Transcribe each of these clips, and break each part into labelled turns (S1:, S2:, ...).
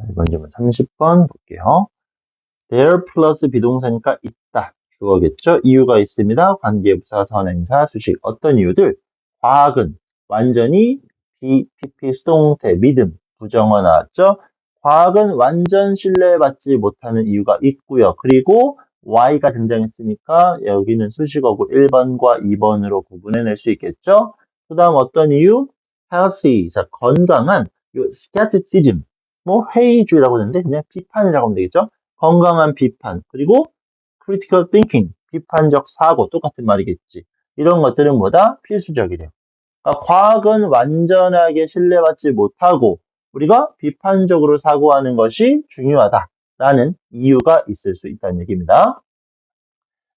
S1: 이번 질문 30번 볼게요. there 플러스 비동사니까 있다. 주어겠죠? 이유가 있습니다. 관계부사, 선행사, 수식. 어떤 이유들? 과학은 완전히 PP 수동태, 믿음, 부정어 나왔죠? 과학은 완전 신뢰받지 못하는 이유가 있고요. 그리고 Y가 등장했으니까 여기는 수식어고 1번과 2번으로 구분해낼 수 있겠죠? 그 다음 어떤 이유? healthy, 자, 건강한, 요 skepticism, 뭐 회의주의라고 하는데 그냥 비판이라고 하면 되겠죠? 건강한 비판, 그리고 critical thinking, 비판적 사고, 똑같은 말이겠지. 이런 것들은 뭐다? 필수적이래요. 그러니까 과학은 완전하게 신뢰받지 못하고 우리가 비판적으로 사고하는 것이 중요하다라는 이유가 있을 수 있다는 얘기입니다.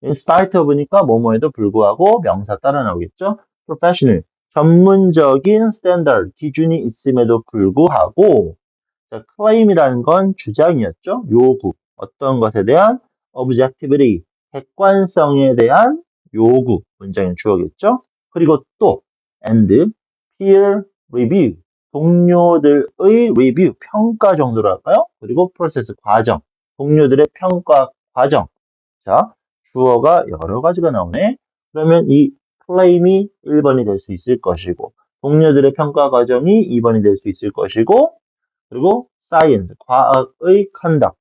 S1: in spite of니까 뭐뭐에도 불구하고 명사 따라 나오겠죠? professional, 전문적인 스탠다드, 기준이 있음에도 불구하고 자, claim이라는 건 주장이었죠? 요구, 어떤 것에 대한 objectivity, 객관성에 대한 요구, 문장의 주어겠죠? 그리고 또 and peer review, 동료들의 review, 평가 정도로 할까요? 그리고 process, 과정, 동료들의 평가 과정. 자, 주어가 여러 가지가 나오네. 그러면 이 claim이 1번이 될 수 있을 것이고 동료들의 평가 과정이 2번이 될 수 있을 것이고 그리고 science, 과학의 conduct,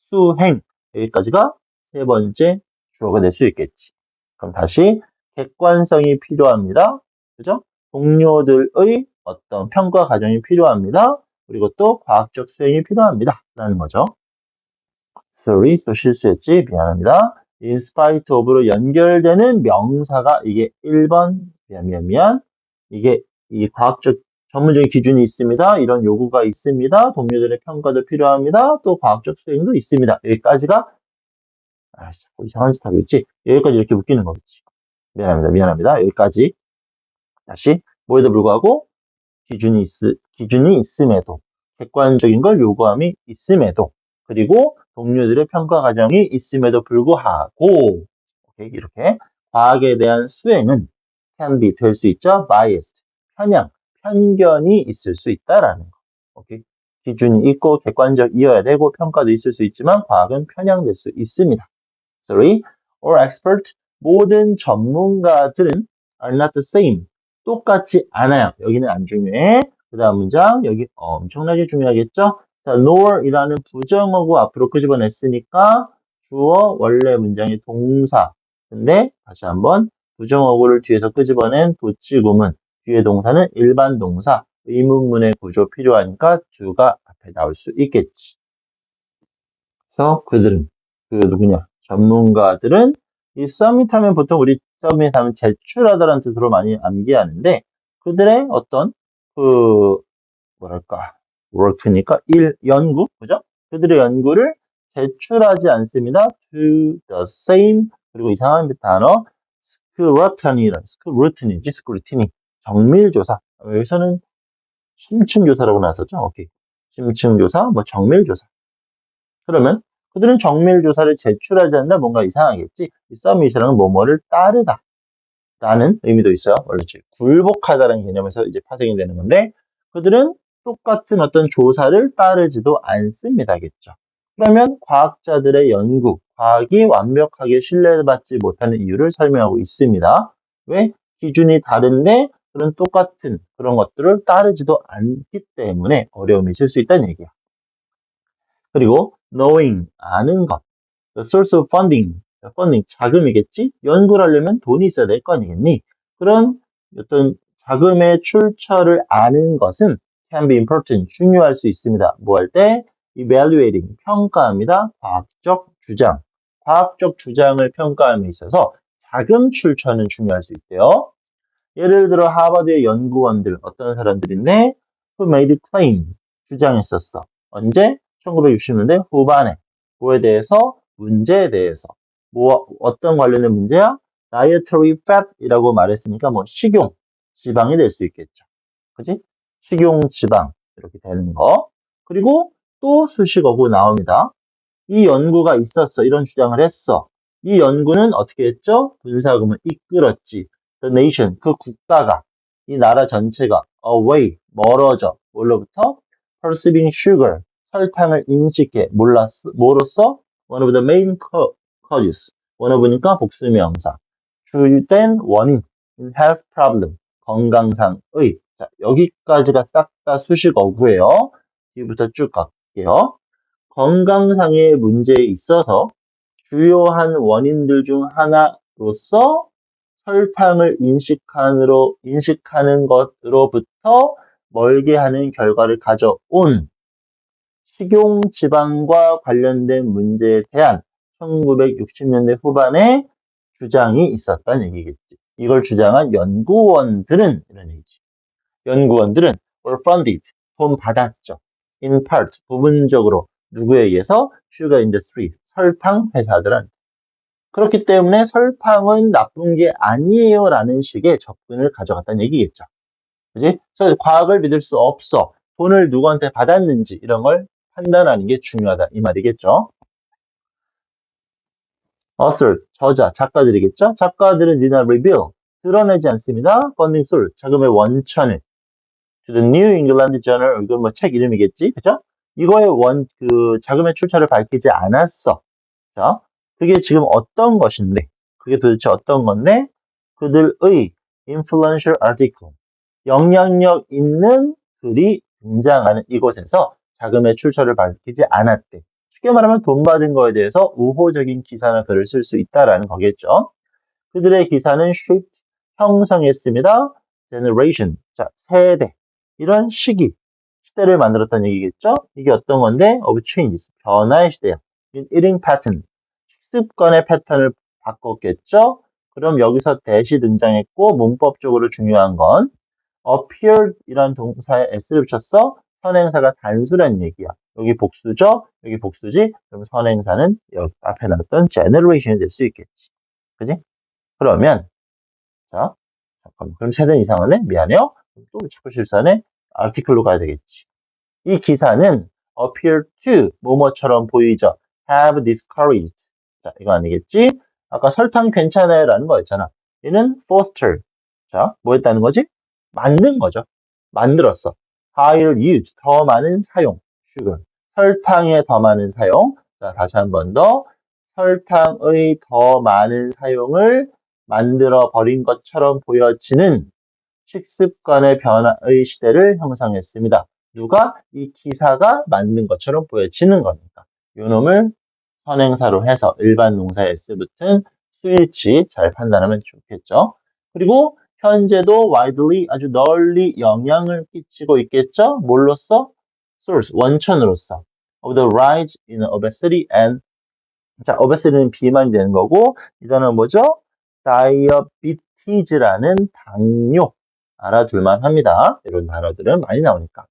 S1: 수행, 여기까지가 세 번째 주어가 될 수 있겠지. 그럼 다시 객관성이 필요합니다. 그죠? 동료들의 어떤 평가 과정이 필요합니다. 그리고 또 과학적 수행이 필요합니다. 라는 거죠. Sorry, 또 실수했지? 미안합니다. In spite of로 연결되는 명사가 이게 1번, 미안. 이게 이 과학적 전문적인 기준이 있습니다. 이런 요구가 있습니다. 동료들의 평가도 필요합니다. 또 과학적 수행도 있습니다. 여기까지가 자꾸 이상한 짓 하고 있지. 여기까지 이렇게 웃기는 거겠지. 미안합니다. 여기까지. 다시 뭐에도 불구하고 기준이 있음에도 객관적인 걸 요구함이 있음에도 그리고 동료들의 평가 과정이 있음에도 불구하고 오케이, 이렇게 과학에 대한 수행은 can be 될 수 있죠. biased, 편견이 있을 수 있다라는 거. 오케이. 기준이 있고 객관적이어야 되고 평가도 있을 수 있지만 과학은 편향될 수 있습니다. Sorry, or expert, 모든 전문가들은 are not the same, 똑같지 않아요. 여기는 안 중요해. 그 다음 문장 여기 엄청나게 중요하겠죠. 자, nor이라는 부정어구 앞으로 끄집어냈으니까 주어 원래 문장의 동사. 근데 다시 한번 부정어구를 뒤에서 끄집어낸 도치구문, 뒤에 동사는 일반 동사, 의문문의 구조 필요하니까 주가 앞에 나올 수 있겠지. 그래서 그들은, 그 누구냐? 전문가들은 이 서밋 하면 보통 우리 서밋 하면 제출하다라는 뜻으로 많이 암기하는데 그들의 어떤 뭐랄까 work니까 연구, 그죠? 그들의 연구를 제출하지 않습니다. to the same, 그리고 이상한 단어 스크루티니 정밀조사. 여기서는 심층조사라고 나왔었죠. 오케이. 심층조사, 뭐 정밀조사. 그러면 그들은 정밀조사를 제출하지 않는다. 뭔가 이상하겠지. 이 서밋이라는 뭐뭐를 따르다 라는 의미도 있어요. 원래 굴복하다라는 개념에서 이제 파생이 되는 건데 그들은 똑같은 어떤 조사를 따르지도 않습니다겠죠. 그러면 과학자들의 연구, 과학이 완벽하게 신뢰받지 못하는 이유를 설명하고 있습니다. 왜? 기준이 다른데 그런 똑같은 그런 것들을 따르지도 않기 때문에 어려움이 있을 수 있다는 얘기야. 그리고 knowing, 아는 것, the source of funding, 자금이겠지? 연구를 하려면 돈이 있어야 될 거 아니겠니? 그런 어떤 자금의 출처를 아는 것은 can be important, 중요할 수 있습니다. 뭐 할 때? evaluating, 평가합니다. 과학적 주장을 평가함에 있어서 자금 출처는 중요할 수 있대요. 예를 들어 하버드의 연구원들, 어떤 사람들인데 who made claim, 주장했었어. 언제? 1960년대 후반에. 뭐에 대해서? 문제에 대해서. 어떤 관련된 문제야? dietary fat이라고 말했으니까 뭐 식용, 지방이 될 수 있겠죠. 그지? 식용 지방, 이렇게 되는 거. 그리고 또 수식어구 나옵니다. 이 연구가 있었어. 이런 주장을 했어. 이 연구는 어떻게 했죠? 분사금을 이끌었지. The nation, 그 국가가, 이 나라 전체가 away, 멀어져. 뭘로부터? perceiving sugar, 설탕을 인식해. 뭐로써? One of the main causes. one of니까 복수명사. 주된 원인. health problem. 건강상의. 자, 여기까지가 싹 다 수식어구예요. 뒤부터 쭉 갈게요. 건강상의 문제에 있어서 주요한 원인들 중 하나로서 설탕을 인식하는 것으로부터 멀게 하는 결과를 가져온 식용지방과 관련된 문제에 대한 1960년대 후반에 주장이 있었다는 얘기겠지. 이걸 주장한 연구원들은 이런 얘기지. 연구원들은 were funded, 돈 받았죠. in part, 부분적으로 누구에 의해서? sugar industry, 설탕 회사들한테. 그렇기 때문에 설탕은 나쁜 게 아니에요 라는 식의 접근을 가져갔다는 얘기겠죠. 그지? 그래서 과학을 믿을 수 없어. 돈을 누구한테 받았는지 이런 걸 판단하는 게 중요하다 이 말이겠죠. author, 저자, 작가들이겠죠. 작가들은 did not reveal, 드러내지 않습니다. funding source, 자금의 원천을 to the New England Journal, 이건 뭐 책 이름이겠지, 그죠? 이거의 자금의 출처를 밝히지 않았어. 자, 그게 지금 어떤 것인데, 그게 도대체 어떤 건데, 그들의 influential article, 영향력 있는 글이 등장하는 이곳에서 자금의 출처를 밝히지 않았대. 쉽게 말하면 돈 받은 거에 대해서 우호적인 기사나 글을 쓸 수 있다라는 거겠죠. 그들의 기사는 shaped, 형성했습니다. generation, 자, 세대, 이런 시대를 만들었다는 얘기겠죠. 이게 어떤 건데? of changes, 변화의 시대야. eating pattern, 식습관의 패턴을 바꿨겠죠. 그럼 여기서 that이 등장했고 문법적으로 중요한 건 appeared 이란 동사에 s를 붙였어. 선행사가 단수란 얘기야. 여기 복수죠? 여기 복수지? 그럼 선행사는 여기 앞에 나왔던 generation이 될 수 있겠지. 그지? 그러면 자, 잠깐만. 그럼 세대 이상하네? 미안해요. 또 자꾸 실수하네? article로 가야 되겠지. 이 기사는 appear to 뭐뭐처럼 보이죠. have discouraged. 자, 이거 아니겠지? 아까 설탕 괜찮아요 라는 거였잖아. 얘는 foster. 자, 뭐 했다는 거지? 만든 거죠. 만들었어. higher use, 더 많은 사용. sugar. 설탕의 더 많은 사용. 자, 다시 한 번 더. 설탕의 더 많은 사용을 만들어 버린 것처럼 보여지는 식습관의 변화의 시대를 형성했습니다. 누가? 이 기사가 만든 것처럼 보여지는 거니까. 요 놈을 선행사로 해서 일반 농사에 S 붙은 수일치 잘 판단하면 좋겠죠. 그리고 현재도 widely, 아주 널리 영향을 끼치고 있겠죠. 뭘로써? source, 원천으로서 of the rise in obesity and, 자, obesity는 비만이 되는 거고, 이 단어는 뭐죠? diabetes라는 당뇨. 알아둘만 합니다. 이런 단어들은 많이 나오니까.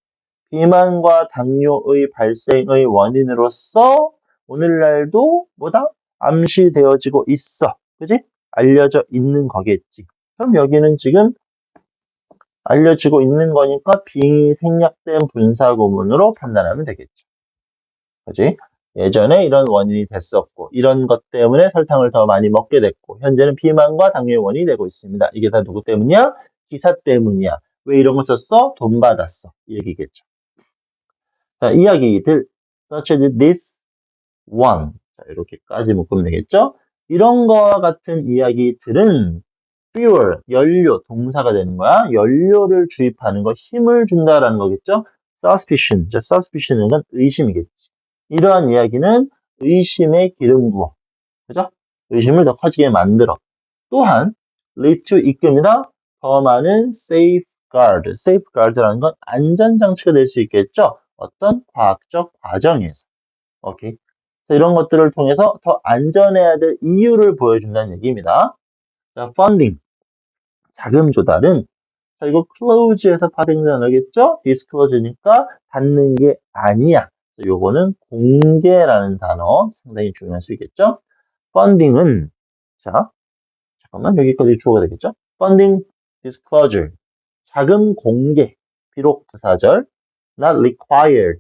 S1: 비만과 당뇨의 발생의 원인으로서 오늘날도 뭐다? 암시되어지고 있어. 그지? 알려져 있는 거겠지. 그럼 여기는 지금 알려지고 있는 거니까 빙이 생략된 분사구문으로 판단하면 되겠죠. 그지? 예전에 이런 원인이 됐었고 이런 것 때문에 설탕을 더 많이 먹게 됐고 현재는 비만과 당뇨의 원인이 되고 있습니다. 이게 다 누구 때문이야? 기사 때문이야. 왜 이런 거 썼어? 돈 받았어. 이 얘기겠죠. 자, 이야기들 such as this one. 자, 이렇게까지 묶으면 되겠죠? 이런 거와 같은 이야기들은 fuel, 연료, 동사가 되는 거야. 연료를 주입하는 거, 힘을 준다라는 거겠죠? suspicion. 자, suspicion은 건 의심이겠지. 이러한 이야기는 의심에 기름 부어. 그죠? 의심을 더 커지게 만들어. 또한 lead to 이끕니다. 더 많은 safeguard. safeguard라는 건 안전장치가 될 수 있겠죠? 어떤 과학적 과정에서. 오케이. 이런 것들을 통해서 더 안전해야 될 이유를 보여준다는 얘기입니다. 자, funding. 자금 조달은, 자, 이거 close에서 파생된 단어겠죠? disclose니까 닫는 게 아니야. 요거는 공개라는 단어 상당히 중요할 수 있겠죠? funding은, 자, 잠깐만, 여기까지 주어가 되겠죠? funding disclosure. 자금 공개. 비록 부사절. not required.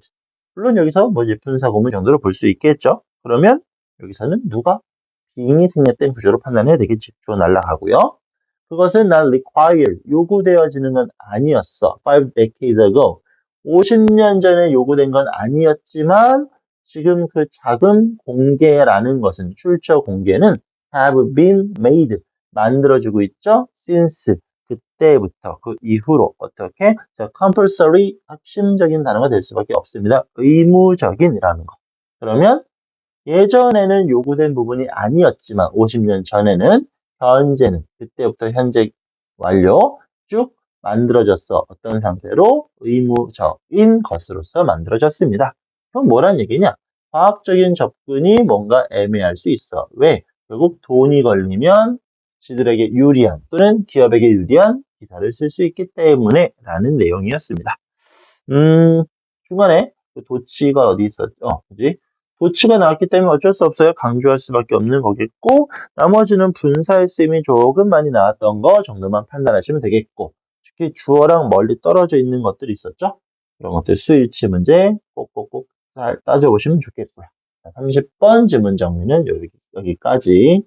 S1: 물론 여기서 뭐지 분사구문 정도로 볼 수 있겠죠. 그러면 여기서는 누가 빙이 생략된 구조로 판단해야 되겠지. 주어 날라가고요. 그것은 not required, 요구되어지는 건 아니었어. 5 decades ago, 50년 전에 요구된 건 아니었지만 지금 그 자금 공개라는 것은 출처 공개는 have been made 만들어지고 있죠. since 그때부터 그 이후로 어떻게 자 compulsory 핵심적인 단어가 될 수밖에 없습니다. 의무적인이라는 거. 그러면 예전에는 요구된 부분이 아니었지만 50년 전에는 현재는 그때부터 현재 완료 쭉 만들어졌어. 어떤 상태로 의무적인 것으로서 만들어졌습니다. 그럼 뭐란 얘기냐? 과학적인 접근이 뭔가 애매할 수 있어. 왜? 결국 돈이 걸리면 지들에게 유리한 또는 기업에게 유리한 기사를 쓸 수 있기 때문에 라는 내용이었습니다. 중간에 그 도치가 어디 있었죠? 그지? 도치가 나왔기 때문에 어쩔 수 없어요. 강조할 수밖에 없는 거겠고, 나머지는 분사의 쓰임이 조금 많이 나왔던 거 정도만 판단하시면 되겠고, 특히 주어랑 멀리 떨어져 있는 것들이 있었죠? 그런 것들 수일치 문제 꼭꼭꼭 잘 따져보시면 좋겠고요. 30번 지문 정리는 여기까지.